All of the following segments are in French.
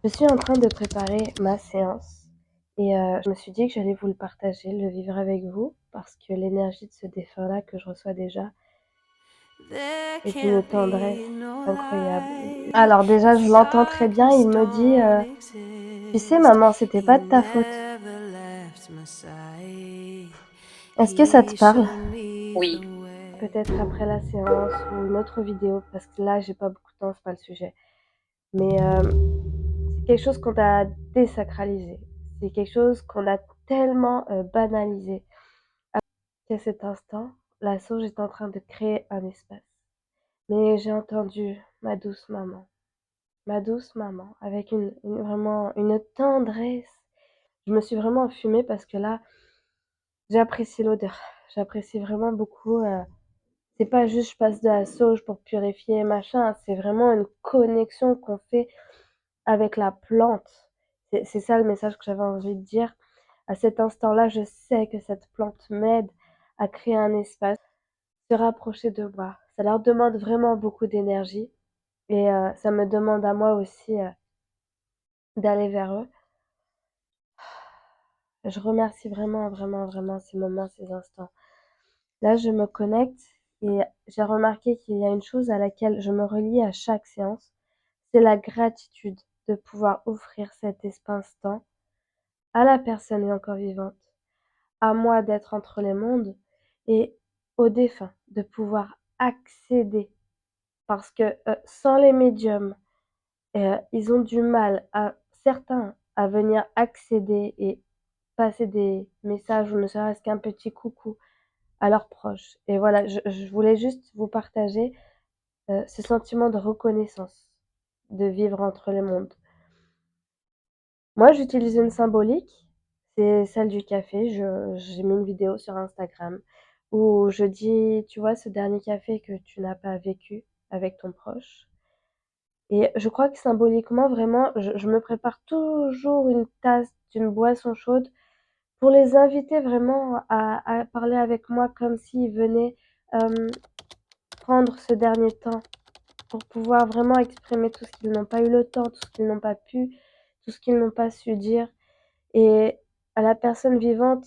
Je suis en train de préparer ma séance et je me suis dit que j'allais vous le partager, le vivre avec vous parce que l'énergie de ce défunt-là que je reçois déjà est d'une tendresse incroyable. Alors déjà, je l'entends très bien, il me dit, «Tu sais maman, c'était pas de ta faute». Est-ce que ça te parle? Oui, Peut-être après la séance ou une autre vidéo parce que là, j'ai pas beaucoup de temps, c'est pas le sujet. Mais c'est quelque chose qu'on a désacralisé. C'est quelque chose qu'on a tellement, banalisé. Qu'à cet instant, la sauge est en train de créer un espace. Mais j'ai entendu ma douce maman avec une vraiment une tendresse. Je me suis vraiment enfumée parce que là, j'apprécie l'odeur. J'apprécie vraiment beaucoup, c'est pas juste je passe de la sauge pour purifier machin, c'est vraiment une connexion qu'on fait avec la plante. C'est ça le message que j'avais envie de dire. À cet instant-là, je sais que cette plante m'aide à créer un espace, se rapprocher de moi. Ça leur demande vraiment beaucoup d'énergie et ça me demande à moi aussi, d'aller vers eux. Je remercie vraiment, vraiment, vraiment ces moments, ces instants. Là, je me connecte et j'ai remarqué qu'il y a une chose à laquelle je me relie à chaque séance, c'est la gratitude de pouvoir offrir cet espace-temps à la personne encore vivante, à moi d'être entre les mondes et aux défunts de pouvoir accéder. Parce que sans les médiums, ils ont du mal à certains à venir accéder et passer des messages ou ne serait-ce qu'un petit coucou à leurs proches. Et voilà, je voulais juste vous partager, ce sentiment de reconnaissance, de vivre entre les mondes. Moi, j'utilise une symbolique, c'est celle du café. Je J'ai mis une vidéo sur Instagram où je dis: «Tu vois ce dernier café que tu n'as pas vécu avec ton proche?» Et je crois que symboliquement, vraiment, je me prépare toujours une tasse d'une boisson chaude pour les inviter vraiment à parler avec moi comme s'ils venaient, prendre ce dernier temps pour pouvoir vraiment exprimer tout ce qu'ils n'ont pas eu le temps, tout ce qu'ils n'ont pas pu, tout ce qu'ils n'ont pas su dire. Et à la personne vivante,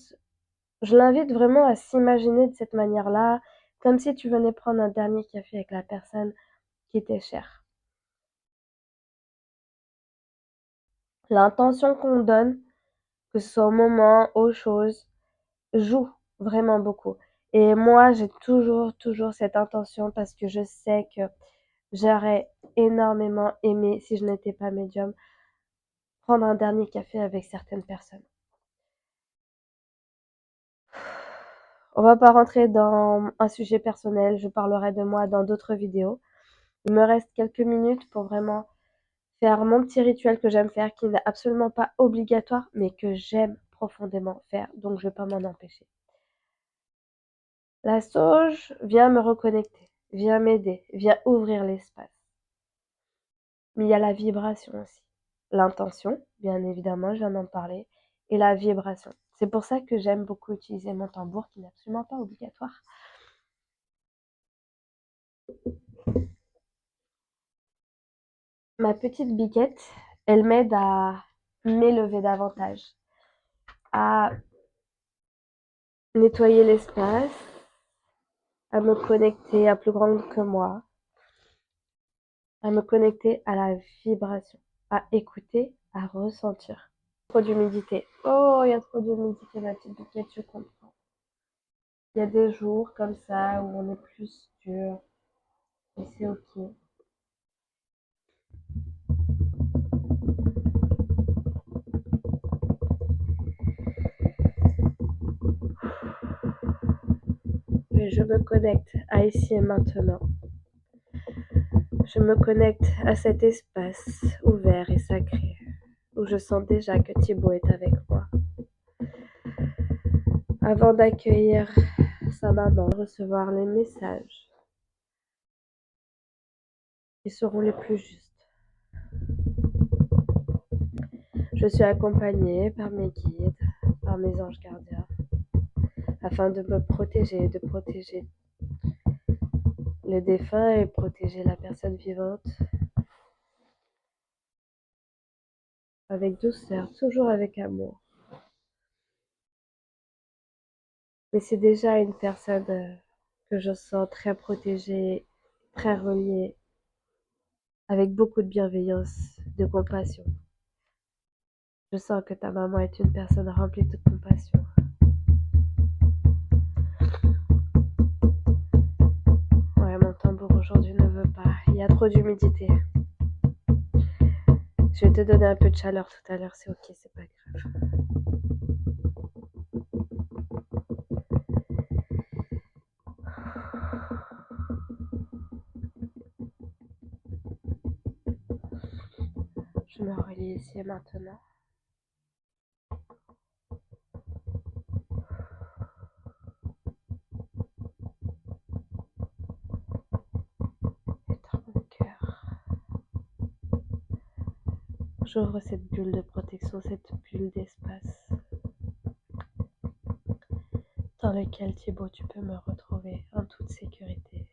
je l'invite vraiment à s'imaginer de cette manière-là, comme si tu venais prendre un dernier café avec la personne qui t'est chère. L'intention qu'on donne, que ce soit au moment, aux choses, joue vraiment beaucoup. Et moi, j'ai toujours, toujours cette intention parce que je sais que j'aurais énormément aimé, si je n'étais pas médium, prendre un dernier café avec certaines personnes. On va pas rentrer dans un sujet personnel, je parlerai de moi dans d'autres vidéos. Il me reste quelques minutes pour vraiment faire mon petit rituel que j'aime faire, qui n'est absolument pas obligatoire, mais que j'aime profondément faire, donc je vais pas m'en empêcher. La sauge vient me reconnecter, vient m'aider, vient ouvrir l'espace. Mais il y a la vibration aussi. L'intention, bien évidemment, je viens d'en parler, et la vibration. C'est pour ça que j'aime beaucoup utiliser mon tambour, qui n'est absolument pas obligatoire. Ma petite biquette, elle m'aide à m'élever davantage, à nettoyer l'espace, à me connecter à plus grande que moi, à me connecter à la vibration, à écouter, à ressentir. Trop d'humidité. Oh, il y a trop d'humidité, ma petite biquette, je comprends. Il y a des jours comme ça où on est plus dur, et c'est ok. Et je me connecte à ici et maintenant. Je me connecte à cet espace ouvert et sacré où je sens déjà que Thibaut est avec moi. Avant d'accueillir sa maman, recevoir les messages qui seront les plus justes. Je suis accompagnée par mes guides, par mes anges gardiens, afin de me protéger, de protéger le défunt et protéger la personne vivante. avec douceur, toujours avec amour. Mais c'est déjà une personne que je sens très protégée, très reliée, avec beaucoup de bienveillance, de compassion. Je sens que ta maman est une personne remplie de compassion. Ouais, mon tambour aujourd'hui ne veut pas. Il y a trop d'humidité. Je vais te donner un peu de chaleur tout à l'heure, c'est ok, c'est pas grave. Je me relie ici et maintenant. Étends mon cœur. J'ouvre cette bulle de protection, cette bulle d'espace dans lequel, Thibaut, tu peux me retrouver en toute sécurité.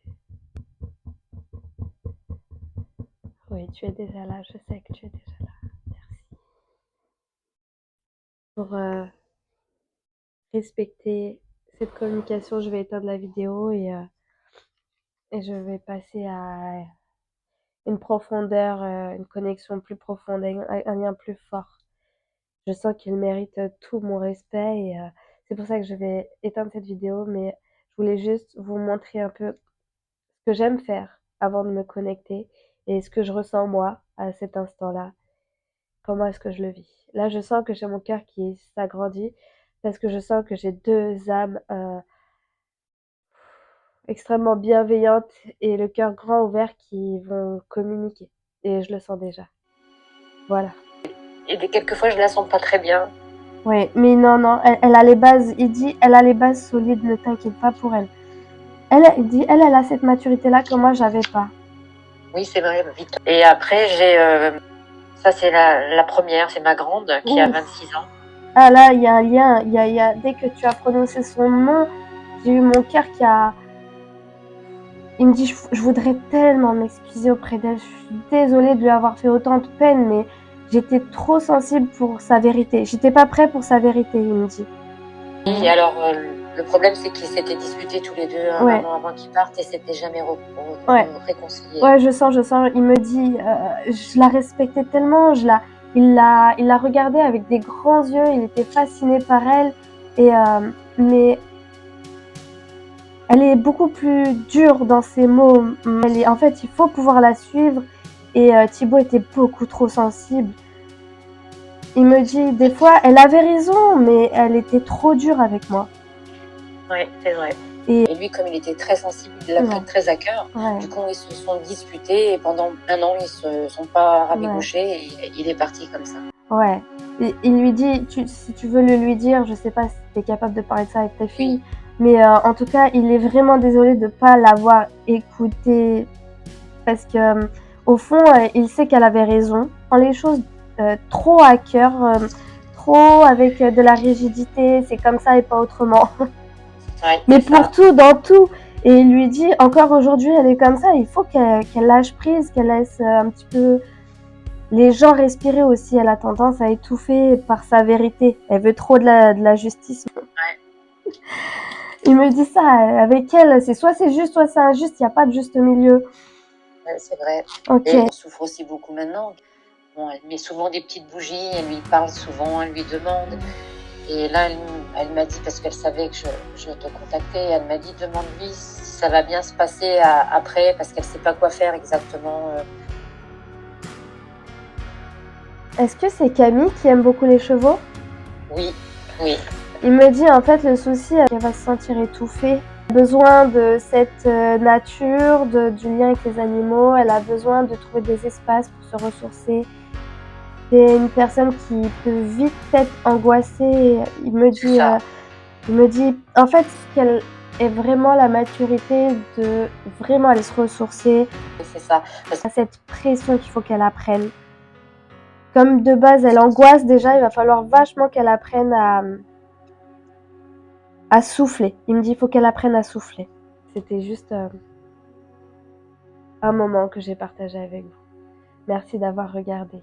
Oui, tu es déjà là, je sais que tu es déjà là. Merci. Pour respecter cette communication, je vais éteindre la vidéo et je vais passer à une profondeur, une connexion plus profonde, un lien plus fort. Je sens qu'il mérite tout mon respect et c'est pour ça que je vais éteindre cette vidéo, mais je voulais juste vous montrer un peu ce que j'aime faire avant de me connecter et ce que je ressens moi à cet instant-là. Comment est-ce que je le vis? Là, je sens que j'ai mon cœur qui s'agrandit parce que je sens que j'ai deux âmes extrêmement bienveillantes et le cœur grand ouvert qui vont communiquer. Et je le sens déjà. Voilà. Et quelquefois, je la sens pas très bien. Oui, mais non, elle a les bases, il dit, elle a les bases solides, ne t'inquiète pas pour elle. Il dit, elle a cette maturité-là que moi, j'avais pas. Oui, c'est vrai, vite. Et après, ça c'est la première, c'est ma grande qui a 26 ans. Ah là, il y a un lien, dès que tu as prononcé son nom, j'ai eu mon cœur qui a... Il me dit, je voudrais tellement m'excuser auprès d'elle, je suis désolée de lui avoir fait autant de peine, mais j'étais trop sensible pour sa vérité. J'étais pas prêt pour sa vérité, il me dit. Et alors, le problème, c'est qu'ils s'étaient disputés tous les deux un an avant qu'ils partent et c'était jamais réconcilié. Ouais, je sens. Il me dit, je la respectais tellement, il l'a regardée avec des grands yeux, il était fasciné par elle, mais elle est beaucoup plus dure dans ses mots. En fait, il faut pouvoir la suivre. Et Thibaut était beaucoup trop sensible. Il me dit, des fois, elle avait raison, mais elle était trop dure avec moi. Ouais, c'est vrai. Et lui, comme il était très sensible, il l'a pris très à cœur. Ouais. Du coup, ils se sont disputés et pendant un an, ils se sont pas rabibochés et il est parti comme ça. Ouais. Et il lui dit, si tu veux le lui dire, je sais pas si tu es capable de parler de ça avec ta fille, mais en tout cas, il est vraiment désolé de pas l'avoir écouté parce que au fond, il sait qu'elle avait raison. Prend les choses trop à cœur, trop avec de la rigidité, c'est comme ça et pas autrement. Ouais, mais pour tout, dans tout. Et il lui dit, encore aujourd'hui, elle est comme ça, il faut qu'elle lâche prise, qu'elle laisse un petit peu les gens respirer aussi. Elle a tendance à étouffer par sa vérité. Elle veut trop de la justice. Ouais. Il me dit ça, avec elle, c'est soit c'est juste, soit c'est injuste, il n'y a pas de juste milieu. Ouais, c'est vrai. Okay. Et elle souffre aussi beaucoup maintenant. Bon, elle met souvent des petites bougies, elle lui parle souvent, elle lui demande. Et là, elle m'a dit, parce qu'elle savait que je te contactais, elle m'a dit, demande-lui si ça va bien se passer après, parce qu'elle sait pas quoi faire exactement. Est-ce que c'est Camille qui aime beaucoup les chevaux? Oui. Il me dit, en fait, le souci, elle va se sentir étouffée. Elle a besoin de cette nature, du lien avec les animaux. Elle a besoin de trouver des espaces pour se ressourcer. C'est une personne qui peut vite être angoissée. Il me dit, en fait, qu'elle ait vraiment la maturité de vraiment aller se ressourcer. C'est ça. Parce qu'il y a cette pression qu'il faut qu'elle apprenne. Comme de base, elle angoisse déjà, il va falloir vachement qu'elle apprenne à souffler. Il me dit, il faut qu'elle apprenne à souffler. C'était juste un moment que j'ai partagé avec vous. Merci d'avoir regardé.